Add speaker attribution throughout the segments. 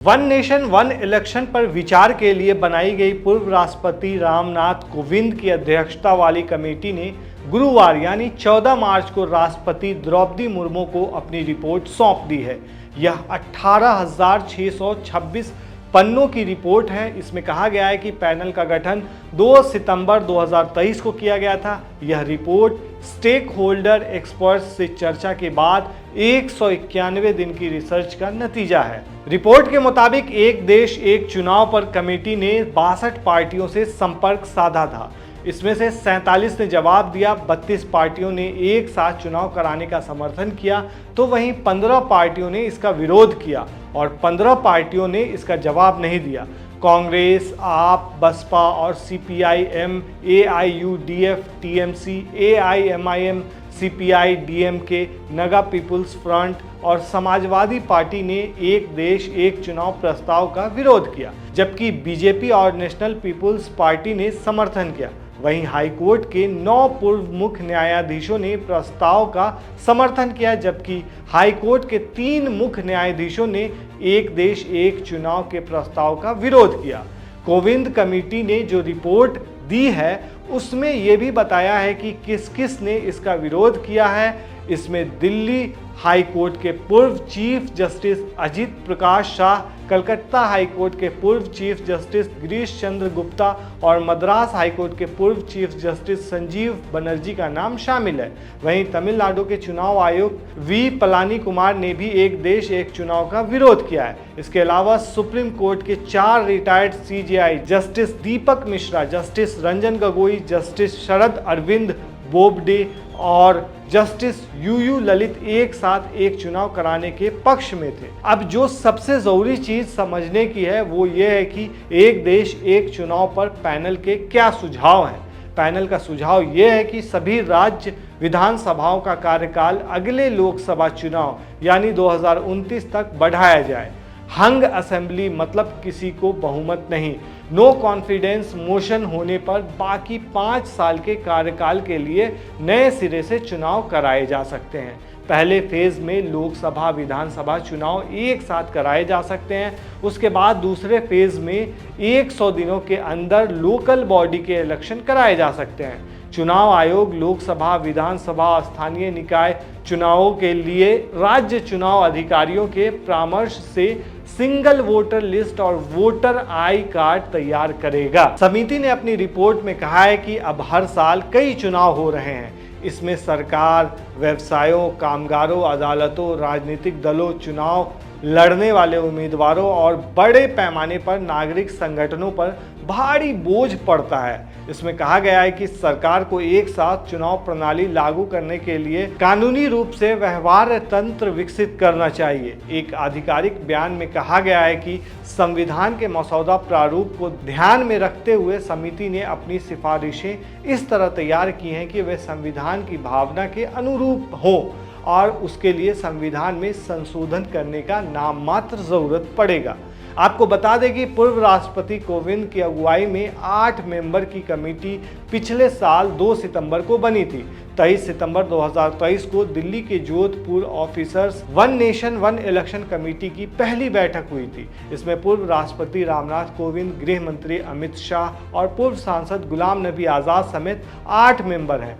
Speaker 1: One nation one election पर विचार के लिए बनाई गई पूर्व राष्ट्रपति रामनाथ कोविंद की अध्यक्षता वाली कमेटी ने गुरुवार यानी 14 मार्च को राष्ट्रपति द्रौपदी मुर्मू को अपनी रिपोर्ट सौंप दी है। यह 18,626 पन्नों की रिपोर्ट है। इसमें कहा गया है कि पैनल का गठन 2 सितंबर 2023 को किया गया था। यह रिपोर्ट स्टेक होल्डर एक्सपर्ट्स से चर्चा के बाद 191 दिन की रिसर्च का नतीजा है। रिपोर्ट के मुताबिक एक देश एक चुनाव पर कमेटी ने 62 पार्टियों से संपर्क साधा था। इसमें से 47 ने जवाब दिया, 32 पार्टियों ने एक साथ चुनाव कराने का समर्थन किया, तो वहीं 15 पार्टियों ने इसका विरोध किया और 15 पार्टियों ने इसका जवाब नहीं दिया। कांग्रेस, आप, बसपा और CPI M, AIUDF, TMC, AIMIM, CPI, DMK, Naga people's front और समाजवादी पार्टी ने एक देश एक चुनाव प्रस्ताव का विरोध किया, जबकि बीजेपी और नेशनल पीपुल्स पार्टी ने समर्थन किया। वहीं हाईकोर्ट के 9 पूर्व मुख्य न्यायाधीशों ने प्रस्ताव का समर्थन किया, जबकि हाईकोर्ट के 3 मुख्य न्यायाधीशों ने एक देश एक चुनाव के प्रस्ताव का विरोध किया। कोविंद कमेटी ने जो रिपोर्ट दी है उसमें यह भी बताया है कि किस किस ने इसका विरोध किया है। इसमें दिल्ली हाई कोर्ट के पूर्व चीफ जस्टिस अजित प्रकाश शाह, कलकत्ता हाई कोर्ट के पूर्व चीफ जस्टिस गिरीश चंद्र गुप्ता और मद्रास हाई कोर्ट के पूर्व चीफ जस्टिस संजीव बनर्जी का नाम शामिल है। वहीं तमिलनाडु के चुनाव आयुक्त वी पलानी कुमार ने भी एक देश एक चुनाव का विरोध किया है। इसके अलावा सुप्रीम कोर्ट के 4 रिटायर्ड सीजेआई जस्टिस दीपक मिश्रा, जस्टिस रंजन गोगोई, जस्टिस शरद अरविंद बोबडे और जस्टिस यूयू ललित एक साथ एक चुनाव कराने के पक्ष में थे। अब जो सबसे जरूरी चीज समझने की है वो ये है कि एक देश एक चुनाव पर पैनल के क्या सुझाव हैं। पैनल का सुझाव ये है कि सभी राज्य विधानसभाओं का कार्यकाल अगले लोकसभा चुनाव यानी 2029 तक बढ़ाया जाए। हंग असेंबली मतलब किसी को बहुमत नहीं, नो कॉन्फिडेंस मोशन होने पर बाकी 5 साल के कार्यकाल के लिए नए सिरे से चुनाव कराए जा सकते हैं। पहले फेज में लोकसभा विधानसभा चुनाव एक साथ कराए जा सकते हैं। उसके बाद दूसरे फेज में 100 दिनों के अंदर लोकल बॉडी के इलेक्शन कराए जा सकते हैं। चुनाव आयोग लोकसभा, विधानसभा, स्थानीय निकाय चुनावों के लिए राज्य चुनाव अधिकारियों के परामर्श से सिंगल वोटर लिस्ट और वोटर आई कार्ड तैयार करेगा। समिति ने अपनी रिपोर्ट में कहा है कि अब हर साल कई चुनाव हो रहे हैं। इसमें सरकार, व्यवसायों, कामगारों, अदालतों, राजनीतिक दलों, चुनाव लड़ने वाले उम्मीदवारों और बड़े पैमाने पर नागरिक संगठनों पर भारी बोझ पड़ता है। इसमें कहा गया है कि सरकार को एक साथ चुनाव प्रणाली लागू करने के लिए कानूनी रूप से व्यवहार्य तंत्र विकसित करना चाहिए। एक आधिकारिक बयान में कहा गया है कि संविधान के मसौदा प्रारूप को ध्यान में रखते हुए समिति ने अपनी सिफारिशें इस तरह तैयार की हैं कि वे संविधान की भावना के अनुरूप हो और उसके लिए संविधान में संशोधन करने का नाम मात्र जरूरत पड़ेगा। आपको बता दें कि पूर्व राष्ट्रपति कोविंद की अगुवाई में 8 मेंबर की कमेटी पिछले साल 2 सितंबर को बनी थी। 23 सितंबर 2023 को दिल्ली के Jodhpur officers one nation one election committee की पहली बैठक हुई थी। इसमें पूर्व राष्ट्रपति रामनाथ कोविंद, गृह मंत्री अमित शाह और पूर्व सांसद गुलाम नबी आज़ाद समेत 8 मेंबर हैं।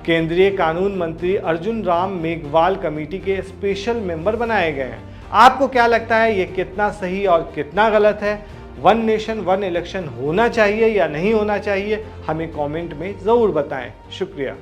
Speaker 1: केंद्रीय कानून मंत्री अर्जुन राम मेघवाल कमेटी के स्पेशल मेंबर बनाए गए हैं। आपको क्या लगता है, ये कितना सही और कितना गलत है? वन नेशन वन इलेक्शन होना चाहिए या नहीं होना चाहिए? हमें कमेंट में ज़रूर बताएं। शुक्रिया।